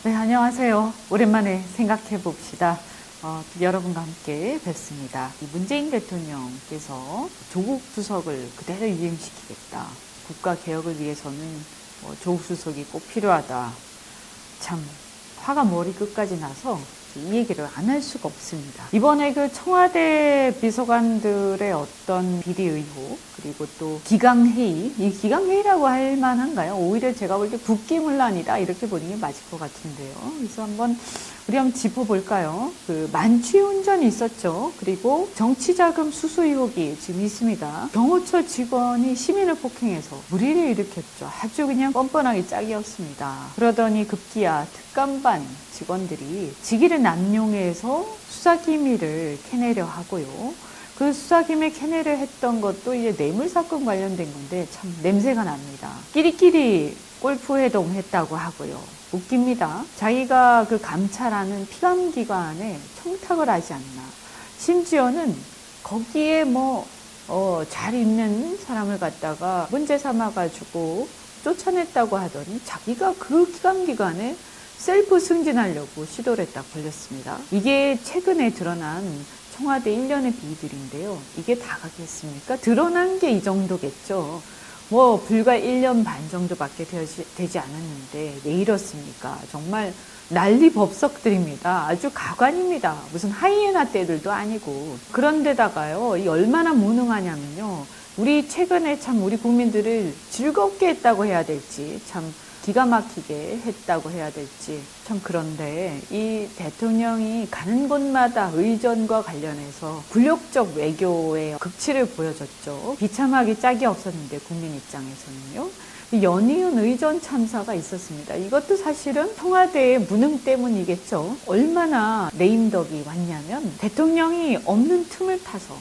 네, 안녕하세요. 오랜만에 생각해 봅시다. 여러분과 함께 뵙습니다. 문재인 대통령께서 조국 수석을 그대로 이행시키겠다. 국가 개혁을 위해서는 조국 수석이 꼭 필요하다. 참 화가 머리 끝까지 나서 이 얘기를 안 할 수가 없습니다. 이번에 그 청와대 비서관들의 어떤 비리 의혹, 그리고 또 기강회의, 이 기강회의라고 할 만한가요? 오히려 제가 볼 때 국기문란이다 이렇게 보는 게 맞을 것 같은데요. 그래서 우리 한번 짚어볼까요? 그 만취운전이 있었죠. 그리고 정치자금 수수 의혹이 지금 있습니다. 경호처 직원이 시민을 폭행해서 물의를 일으켰죠. 아주 그냥 뻔뻔하게 짝이었습니다. 그러더니 급기야 특감반 직원들이 직위를 남용해서 수사기밀을 캐내려 하고요. 그 수사기밀 캐내려 했던 것도 이제 뇌물사건 관련된 건데 참 냄새가 납니다. 끼리끼리 골프회동 했다고 하고요. 웃깁니다. 자기가 그 감찰하는 피감기관에 청탁을 하지 않나. 심지어는 거기에 잘 있는 사람을 갖다가 문제 삼아가지고 쫓아냈다고 하더니 자기가 그 피감기관에 셀프 승진하려고 시도를 했다 걸렸습니다. 이게 최근에 드러난 청와대 1년의 비리들인데요. 이게 다 가겠습니까? 드러난 게 이 정도겠죠. 불과 1년 반 정도밖에 되지 않았는데 왜 이렇습니까? 정말 난리 법석들입니다. 아주 가관입니다. 무슨 하이에나 떼들도 아니고. 그런데다가요, 이 얼마나 무능하냐면요. 우리 최근에 참 우리 국민들을 즐겁게 했다고 해야 될지, 참 기가 막히게 했다고 해야 될지 참. 그런데 이 대통령이 가는 곳마다 의전과 관련해서 굴욕적 외교의 극치를 보여줬죠. 비참하기 짝이 없었는데 국민 입장에서는요. 연이은 의전 참사가 있었습니다. 이것도 사실은 청와대의 무능 때문이겠죠. 얼마나 레임덕이 왔냐면 대통령이 없는 틈을 타서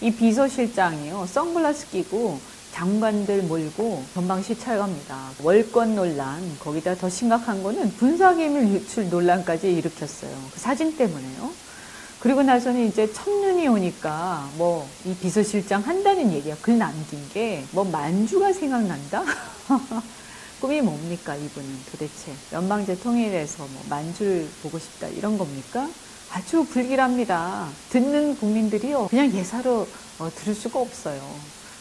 이 비서실장이요, 선글라스 끼고 장관들 몰고 전방시찰 갑니다. 월권 논란, 거기다 더 심각한 거는 군사기밀 유출 논란까지 일으켰어요. 그 사진 때문에요. 그리고 나서는 이제 첫눈이 오니까 이 비서실장 한다는 얘기야. 글 남긴 게 만주가 생각난다? 꿈이 뭡니까 이분은 도대체? 연방제 통일에서 만주를 보고 싶다 이런 겁니까? 아주 불길합니다. 듣는 국민들이요 그냥 예사로 들을 수가 없어요.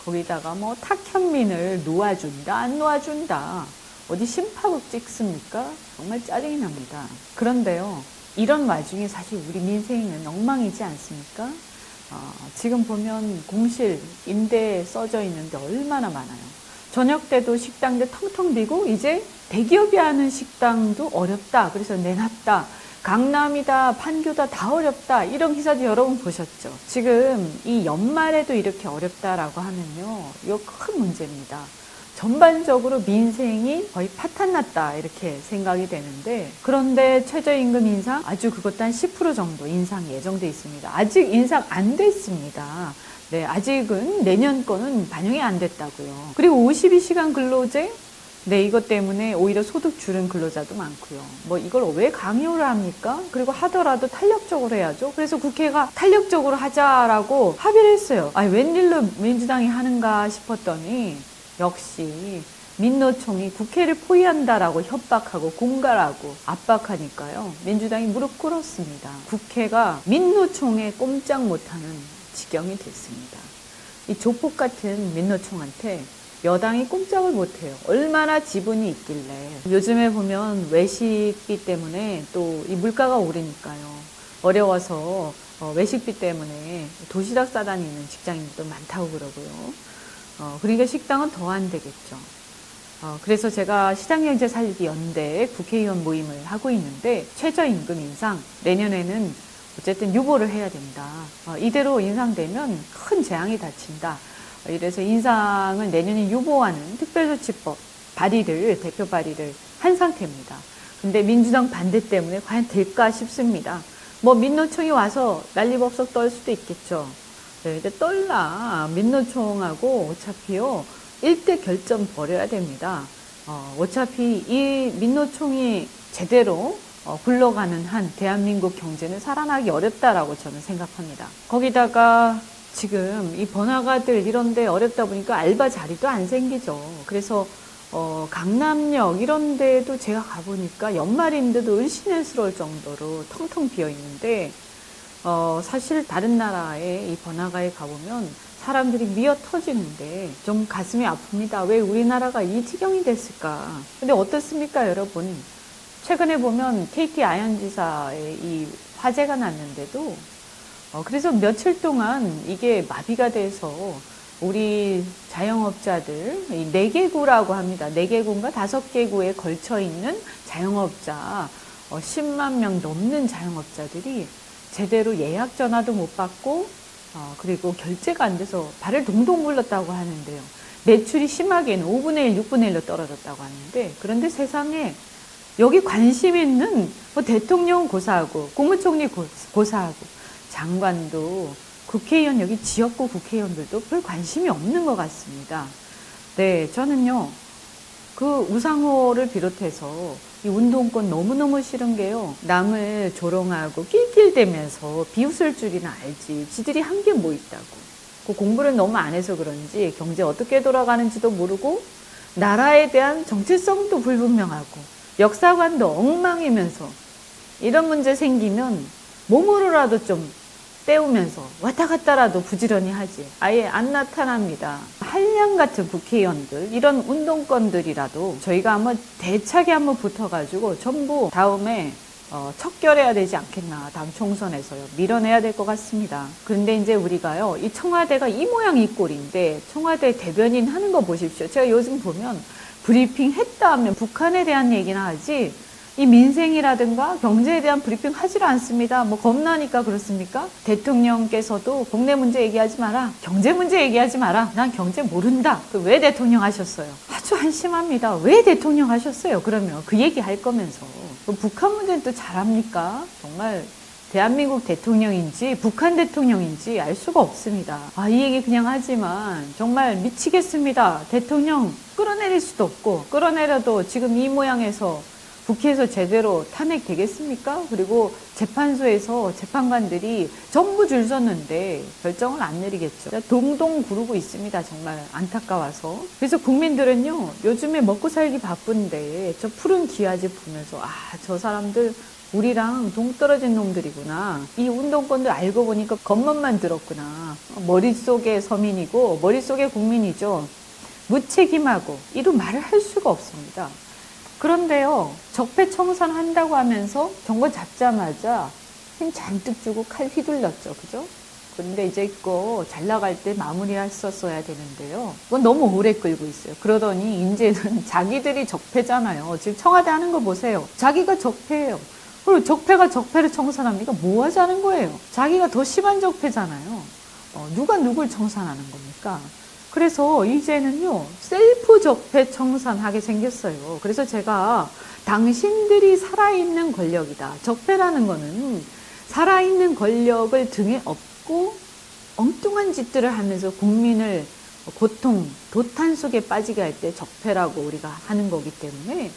거기다가 탁현민을 놓아준다 안 놓아준다 어디 심파극 찍습니까? 정말 짜증이 납니다. 그런데요, 이런 와중에 사실 우리 민생은 엉망이지 않습니까? 지금 보면 공실 임대 써져 있는데 얼마나 많아요. 저녁 때도 식당들 텅텅 비고 이제 대기업이 하는 식당도 어렵다 그래서 내놨다, 강남이다, 판교다 다 어렵다 이런 기사도 여러분 보셨죠. 지금 이 연말에도 이렇게 어렵다라고 하면요, 이거 큰 문제입니다. 전반적으로 민생이 거의 파탄났다 이렇게 생각이 되는데, 그런데 최저임금 인상 아주 그것도 한 10% 정도 인상 예정돼 있습니다. 아직 인상 안 됐습니다. 네, 아직은 내년 거는 반영이 안 됐다고요. 그리고 52시간 근로제, 네, 이것 때문에 오히려 소득 줄은 근로자도 많고요. 이걸 왜 강요를 합니까? 그리고 하더라도 탄력적으로 해야죠. 그래서 국회가 탄력적으로 하자라고 합의를 했어요. 웬일로 민주당이 하는가 싶었더니 역시 민노총이 국회를 포위한다라고 협박하고 공갈하고 압박하니까요. 민주당이 무릎 꿇었습니다. 국회가 민노총에 꼼짝 못하는 지경이 됐습니다. 이 조폭 같은 민노총한테 여당이 꼼짝을 못해요. 얼마나 지분이 있길래. 요즘에 보면 외식비 때문에 또 이 물가가 오르니까요. 어려워서 외식비 때문에 도시락 싸다니는 직장인도 많다고 그러고요. 그러니까 식당은 더 안 되겠죠. 그래서 제가 시장경제 살리기 연대 국회의원 모임을 하고 있는데 최저임금 인상 내년에는 어쨌든 유보를 해야 된다. 이대로 인상되면 큰 재앙이 닥친다. 이래서 인상을 내년에 유보하는 특별조치법 대표 발의를 한 상태입니다. 근데 민주당 반대 때문에 과연 될까 싶습니다. 민노총이 와서 난리법석 떨 수도 있겠죠. 네, 근데 떨라. 민노총하고 어차피요 1대 결점 벌여야 됩니다. 어차피 이 민노총이 제대로 굴러가는 한 대한민국 경제는 살아나기 어렵다라고 저는 생각합니다. 거기다가 지금 이 번화가들 이런 데 어렵다 보니까 알바 자리도 안 생기죠. 그래서 강남역 이런 데도 제가 가보니까 연말인데도 을씨년스러울 정도로 텅텅 비어 있는데, 사실 다른 나라의 이 번화가에 가보면 사람들이 미어 터지는데 좀 가슴이 아픕니다. 왜 우리나라가 이 지경이 됐을까? 근데 어떻습니까, 여러분? 최근에 보면 KT 아현지사의 이 화재가 났는데도, 그래서 며칠 동안 이게 마비가 돼서 우리 자영업자들, 이 4개구라고 합니다. 4개구인가 5개구에 걸쳐 있는 자영업자, 10만 명 넘는 자영업자들이 제대로 예약 전화도 못 받고, 그리고 결제가 안 돼서 발을 동동 굴렀다고 하는데요. 매출이 심하게는 5분의 1, 6분의 1로 떨어졌다고 하는데, 그런데 세상에 여기 관심 있는 대통령 고사하고, 국무총리 고사하고, 장관도, 국회의원, 여기 지역구 국회의원들도 별 관심이 없는 것 같습니다. 네, 저는요, 그 우상호를 비롯해서 이 운동권 너무너무 싫은 게요, 남을 조롱하고 낄낄대면서 비웃을 줄이나 알지. 지들이 한 게 뭐 있다고. 그 공부를 너무 안 해서 그런지 경제 어떻게 돌아가는지도 모르고 나라에 대한 정체성도 불분명하고 역사관도 엉망이면서 이런 문제 생기면 몸으로라도 좀 때우면서 왔다 갔다라도 부지런히 하지. 아예 안 나타납니다. 한량 같은 국회의원들, 이런 운동권들이라도 저희가 한번 대차게 한번 붙어가지고 전부 다음에 척결해야 되지 않겠나. 다음 총선에서요. 밀어내야 될 것 같습니다. 그런데 이제 우리가요, 이 청와대가 이 모양 이 꼴인데 청와대 대변인 하는 거 보십시오. 제가 요즘 보면 브리핑 했다 하면 북한에 대한 얘기나 하지 이 민생이라든가 경제에 대한 브리핑 하질 않습니다. 뭐 겁나니까 그렇습니까? 대통령께서도 국내 문제 얘기하지 마라. 경제 문제 얘기하지 마라. 난 경제 모른다. 왜 대통령 하셨어요? 아주 한심합니다. 왜 대통령 하셨어요? 그러면 그 얘기 할 거면서. 북한 문제는 또 잘합니까? 정말 대한민국 대통령인지 북한 대통령인지 알 수가 없습니다. 이 얘기 그냥 하지만 정말 미치겠습니다. 대통령 끌어내릴 수도 없고, 끌어내려도 지금 이 모양에서 국회에서 제대로 탄핵 되겠습니까? 그리고 재판소에서 재판관들이 전부 줄 섰는데 결정을 안 내리겠죠. 동동 구르고 있습니다. 정말 안타까워서. 그래서 국민들은요, 요즘에 먹고 살기 바쁜데 저 푸른 기아집 보면서 저 사람들 우리랑 동떨어진 놈들이구나. 이 운동권들 알고 보니까 겉멋만 들었구나. 머릿속에 서민이고 머릿속에 국민이죠. 무책임하고 이런 말을 할 수가 없습니다. 그런데요, 적폐청산 한다고 하면서 정권 잡자마자 힘 잔뜩 주고 칼 휘둘렀죠. 그죠? 그런데 이제 이거 잘 나갈 때 마무리했었어야 되는데요. 그건 너무 오래 끌고 있어요. 그러더니 이제는 자기들이 적폐잖아요. 지금 청와대 하는 거 보세요. 자기가 적폐예요. 그리고 적폐가 적폐를 청산합니까? 뭐 하자는 거예요? 자기가 더 심한 적폐잖아요. 누가 누굴 청산하는 겁니까? 그래서 이제는요, 셀프 적폐 청산하게 생겼어요. 그래서 제가 당신들이 살아있는 권력이다. 적폐라는 거는 살아있는 권력을 등에 업고 엉뚱한 짓들을 하면서 국민을 고통, 도탄 속에 빠지게 할 때 적폐라고 우리가 하는 거기 때문에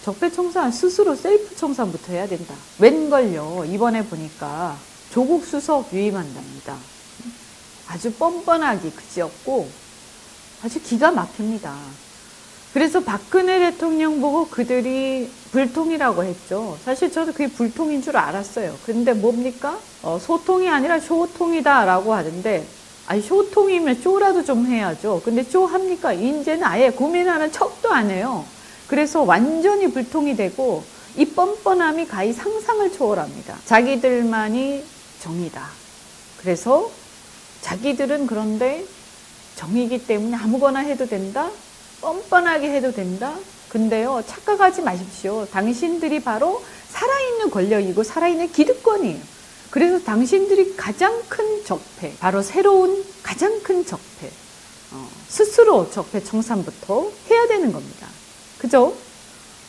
적폐 청산, 스스로 셀프 청산부터 해야 된다. 웬걸요, 이번에 보니까 조국 수석 유임한답니다. 아주 뻔뻔하기 그지없고 아주 기가 막힙니다. 그래서 박근혜 대통령 보고 그들이 불통이라고 했죠. 사실 저도 그게 불통인 줄 알았어요. 근데 뭡니까? 소통이 아니라 쇼통이다라고 하던데, 쇼통이면 쇼라도 좀 해야죠. 근데 쇼 합니까? 이제는 아예 고민하는 척도 안 해요. 그래서 완전히 불통이 되고 이 뻔뻔함이 가히 상상을 초월합니다. 자기들만이 정의다. 그래서 자기들은 그런데 정의이기 때문에 아무거나 해도 된다? 뻔뻔하게 해도 된다? 근데요, 착각하지 마십시오. 당신들이 바로 살아있는 권력이고 살아있는 기득권이에요. 그래서 당신들이 가장 큰 적폐, 바로 새로운 가장 큰 적폐, 스스로 적폐 청산부터 해야 되는 겁니다. 그죠?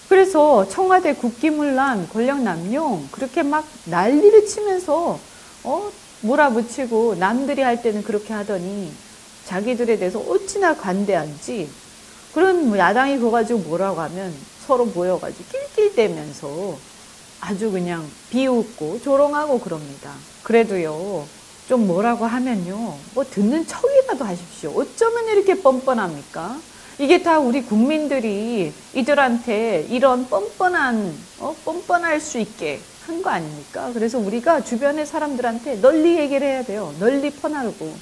그래서 청와대 국기문란, 권력 남용 그렇게 막 난리를 치면서 몰아붙이고 남들이 할 때는 그렇게 하더니 자기들에 대해서 어찌나 관대한지, 그런 야당이 그거 가지고 뭐라고 하면 서로 모여가지고 낄낄대면서 아주 그냥 비웃고 조롱하고 그럽니다. 그래도요, 좀 뭐라고 하면요, 뭐 듣는 척이라도 하십시오. 어쩌면 이렇게 뻔뻔합니까? 이게 다 우리 국민들이 이들한테 이런 뻔뻔할 수 있게 한 거 아닙니까? 그래서 우리가 주변의 사람들한테 널리 얘기를 해야 돼요. 널리 퍼나르고.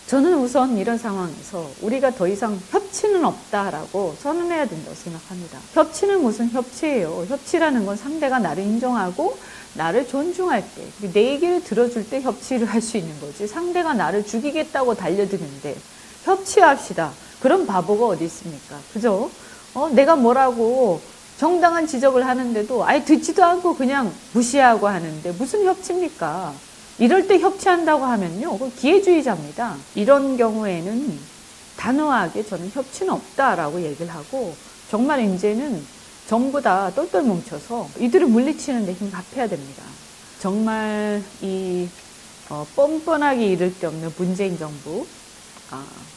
저는 우선 이런 상황에서 우리가 더 이상 협치는 없다라고 선언해야 된다고 생각합니다. 협치는 무슨 협치예요? 협치라는 건 상대가 나를 인정하고 나를 존중할 때, 내 얘기를 들어줄 때 협치를 할 수 있는 거지. 상대가 나를 죽이겠다고 달려드는데 협치합시다. 그런 바보가 어디 있습니까? 그죠? 내가 뭐라고 정당한 지적을 하는데도 아예 듣지도 않고 그냥 무시하고 하는데 무슨 협치입니까? 이럴 때 협치한다고 하면요, 그건 기회주의자입니다. 이런 경우에는 단호하게 저는 협치는 없다라고 얘기를 하고, 정말 이제는 전부 다 똘똘 뭉쳐서 이들을 물리치는 데 힘 합해야 됩니다. 정말 이 뻔뻔하게 이를 데 없는 문재인 정부,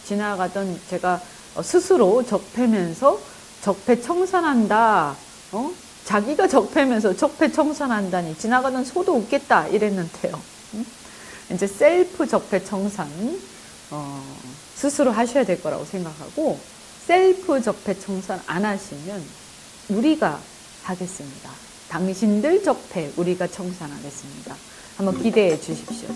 지나가던 제가 스스로 적폐면서 적폐 청산한다, 자기가 적폐면서 적폐 청산한다니 지나가던 소도 웃겠다 이랬는데요. 이제 셀프 적폐 청산 스스로 하셔야 될 거라고 생각하고, 셀프 적폐 청산 안 하시면 우리가 하겠습니다. 당신들 적폐 우리가 청산하겠습니다. 한번 기대해 주십시오.